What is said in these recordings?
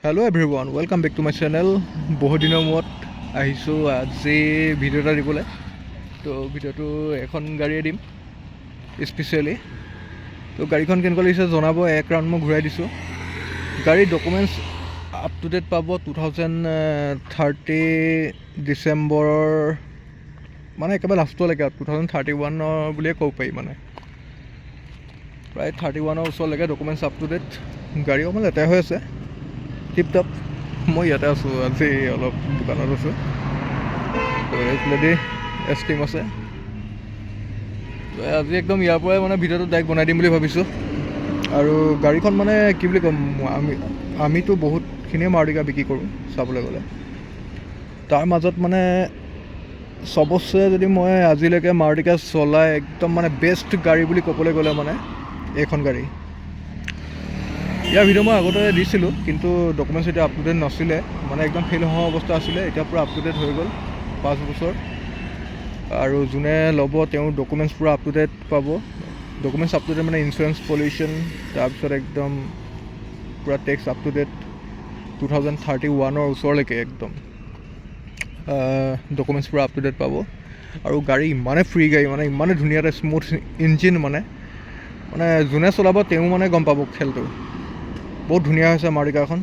Hello' everyone, welcome back to my channel. বহুত দিনৰ মূৰত আহিছোঁ আজি ভিডিঅ' এটা দিবলৈ। তো ভিডিঅ'টো এখন গাড়ীয়ে দিম স্পেচিয়েলি। তো গাড়ীখন কেনেকুৱা লাগিছে জনাব। এক ৰাউণ্ড মই ঘূৰাই দিছোঁ। গাড়ীৰ ডকুমেণ্টছ আপ টু ডেট পাব 2030 ডিচেম্বৰৰ মানে একেবাৰে লাষ্টলৈকে 2031 বুলিয়ে ক'ব পাৰি। মানে প্ৰায় 31 ওচৰলৈকে ডকুমেণ্টছ আপ টু ডেট। গাড়ী অকণমান লেতেৰা হৈ আছে, টিপটপ। মই ইয়াতে আছোঁ, আজি অলপ দোকানত আছোঁ। তো এইফালেদি এষ্টিম আছে। তো আজি একদম ইয়াৰ পৰাই মানে ভিডিঅ'টো ডাইৰেক্ট বনাই দিম বুলি ভাবিছোঁ। আৰু গাড়ীখন মানে কি বুলি ক'ম, আমিতো বহুতখিনিয়ে মাৰুতিকা বিক্ৰী কৰোঁ চাবলৈ গ'লে। তাৰ মাজত মানে চবচে যদি মই আজিলৈকে মাৰুতিকা চলাই একদম মানে বেষ্ট গাড়ী বুলি ক'বলৈ গ'লে মানে এইখন গাড়ী। ইয়াৰ ভিডিঅ' মই আগতে দিছিলোঁ, কিন্তু ডকুমেণ্টছ এতিয়া আপ টু ডেট নাছিলে, মানে একদম ফেইল হোৱা অৱস্থা আছিলে। এতিয়া পূৰা আপ টু ডেট হৈ গ'ল 5 বছৰ। আৰু যোনে ল'ব তেওঁ ডকুমেণ্টছ পূৰা আপ টু ডেট পাব। ডকুমেণ্টছ আপ টু ডেট মানে ইঞ্চুৰেঞ্চ, পলিউশ্যন, তাৰপিছত একদম পূৰা টেক্স আপ টু ডেট 2031 ওচৰলৈকে একদম ডকুমেণ্টছ পূৰা আপ টু ডেট পাব। আৰু গাড়ী ইমানে ফ্ৰী গাড়ী, মানে ইমানে ধুনীয়া এটা স্মুথ ইঞ্জিন, মানে যোনে চলাব তেওঁ মানে গম পাব খেলটো। বহুত ধুনীয়া হৈছে মাৰুতিকাখন,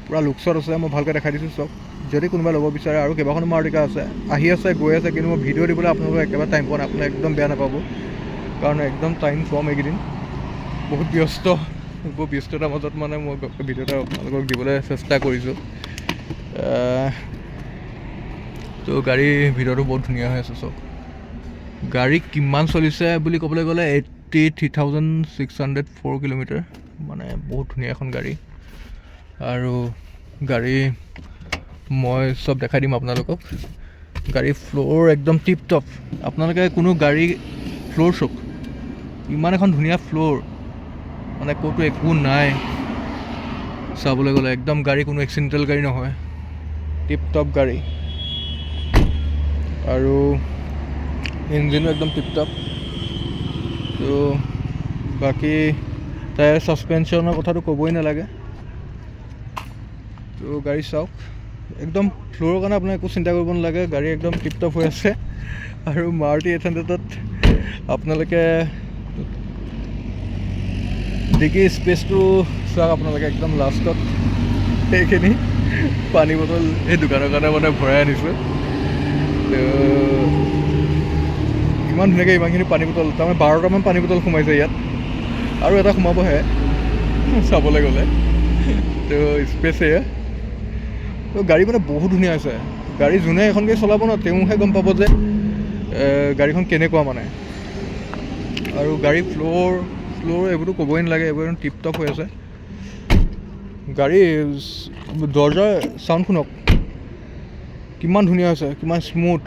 পূৰা লুকছত আছে। মই ভালকৈ দেখাই দিছোঁ চব। যদি কোনোবাই ল'ব বিচাৰে, আৰু কেইবাখনো মাৰুতিকা আছে, আহি আছে গৈ আছে, কিন্তু মই ভিডিঅ' দিবলৈ আপোনালোকক একেবাৰে টাইম পোৱা নাই। আপোনালোকে একদম বেয়া নাপাব, কাৰণ একদম টাইম কম এইকেইদিন। বহুত ব্যস্ততাৰ মাজত মানে মই ভিডিঅ' এটা আপোনালোকক দিবলৈ চেষ্টা কৰিছোঁ। তো গাড়ীৰ ভিডিঅ'টো বহুত ধুনীয়া হৈ আছে চব। গাড়ী কিমান চলিছে বুলি ক'বলৈ গ'লে 83,604 কিলোমিটাৰ। মানে বহুত ধুনীয়া এখন গাড়ী। আৰু গাড়ী মই চব দেখাই দিম আপোনালোকক। গাড়ীৰ ফ্ল'ৰ একদম টিপ টপ। আপোনালোকে কোনো গাড়ী ফ্ল'ৰ চাওক, ইমান এখন ধুনীয়া ফ্ল'ৰ, মানে ক'তো একো নাই চাবলৈ গ'লে। একদম গাড়ী কোনো এক্সিডেণ্টেল গাড়ী নহয়, টিপ টপ গাড়ী। আৰু ইঞ্জিনো একদম টিপ টপ। তো বাকী টায়াৰ ছাছপেনশ্যনৰ কথাটো ক'বই নালাগে। তো গাড়ী চাওক, একদম ফ্ল'ৰৰ কাৰণে আপোনাৰ একো চিন্তা কৰিব নালাগে। গাড়ী একদম টিপ টপ হৈ আছে। আৰু মাৰুতি 800ত আপোনালোকে ডিকি স্পেচটো চাওক। আপোনালোকে একদম লাষ্টত সেইখিনি পানী বটল এই দোকানৰ কাৰণে মানে ভৰাই আনিছোঁ। তো ইমান ধুনীয়াকৈ ইমানখিনি পানী বটল, তাৰমানে 12টামান পানী বটল সোমাইছে ইয়াত, আৰু এটা সোমাবহে চাবলৈ গ'লে। তো স্পেচে তো গাড়ী মানে বহুত ধুনীয়া হৈছে। গাড়ী যোনে এখন গাড়ী চলাব ন, তেওঁহে গম পাব যে গাড়ীখন কেনেকুৱা মানে। আৰু গাড়ীৰ ফ্ল'ৰ এইবোৰতো ক'বই নালাগে, এইবোৰ একদম টিপ টপ হৈ আছে। গাড়ী দৰ্জাৰ চাউণ্ড শুনক, কিমান ধুনীয়া হৈছে, কিমান স্মুথ।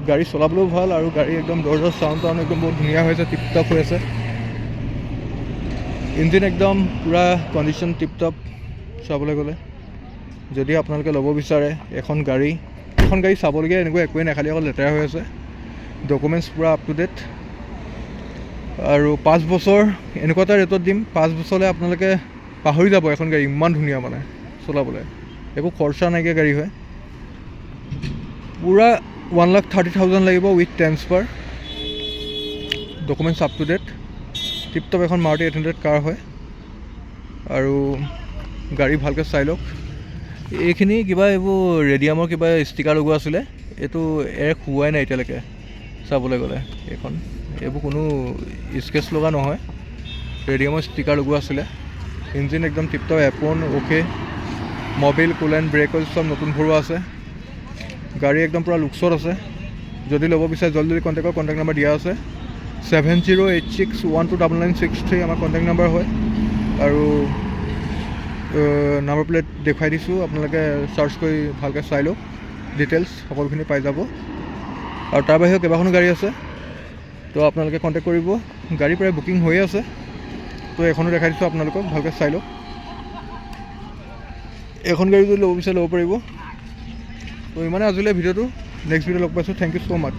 গাড়ী চলাবলৈও ভাল, আৰু গাড়ী একদম দৰ্জাৰ চাউণ্ড একদম বহুত ধুনীয়া হৈছে, টিপ টপ হৈ আছে। ইঞ্জিন একদম পূৰা কণ্ডিশ্যন টিপ টপ চাবলৈ গ'লে। যদি আপোনালোকে ল'ব বিচাৰে এখন গাড়ী চাবলগীয়া এনেকুৱা একোৱেই নাই, খালি অকল লেতেৰা হৈ আছে। ডকুমেণ্টছ পূৰা আপ টু ডেট। আৰু 5 বছৰ এনেকুৱা এটা ৰেটত দিম, 5 বছৰলৈ আপোনালোকে পাহৰি যাব এখন গাড়ী ইমান ধুনীয়া মানে চলাবলৈ। একো খৰচা নাইকিয়া গাড়ী হয়। পূৰা 1,30,000 লাগিব with transfer. Documents up to date, tip top এখন মাৰুতি 800 কাৰ হয়। আৰু গাড়ী ভালকৈ চাই লওক। এইখিনি কিবা এইবোৰ ৰেডিয়ামৰ কিবা ষ্টিকাৰ লগোৱা আছিলে, এইটো খুওৱাই নাই এতিয়ালৈকে চাবলৈ গ'লে। এইবোৰ কোনো স্কেচ লগা নহয়, ৰেডিয়ামৰ ষ্টিকাৰ লগোৱা আছিলে। ইঞ্জিন একদম টিপ টপ, এপন okay, mobil, coolant, brake oil চব নতুন ভৰোৱা আছে। গাড়ী একদম পূৰা লুকছত আছে। যদি ল'ব বিচাৰে জলদি কণ্টেক্ট কৰক, কণ্টেক্ট নাম্বাৰ দিয়া আছে। 7086129963 আমাৰ কণ্টেক্ট নাম্বাৰ হয়। আৰু নাম্বাৰ প্লেট দেখুৱাই দিছোঁ, আপোনালোকে চাৰ্চ কৰি ভালকৈ চাই লওক, ডিটেইলছ সকলোখিনি পাই যাব। আৰু তাৰ বাহিৰেও কেইবাখনো গাড়ী আছে, তো আপোনালোকে কণ্টেক্ট কৰিব। গাড়ী প্ৰায় বুকিং হৈয়ে আছে, তো এখনো দেখাই দিছোঁ আপোনালোকক, ভালকৈ চাই লওক। এখন গাড়ী যদি ল'ব বিচাৰে ল'ব পাৰিব। তো ইমানে আজিলৈ ভিডিঅ'টো। নেক্সট ভিডিঅ' লগ পাইছোঁ। Thank you so' much.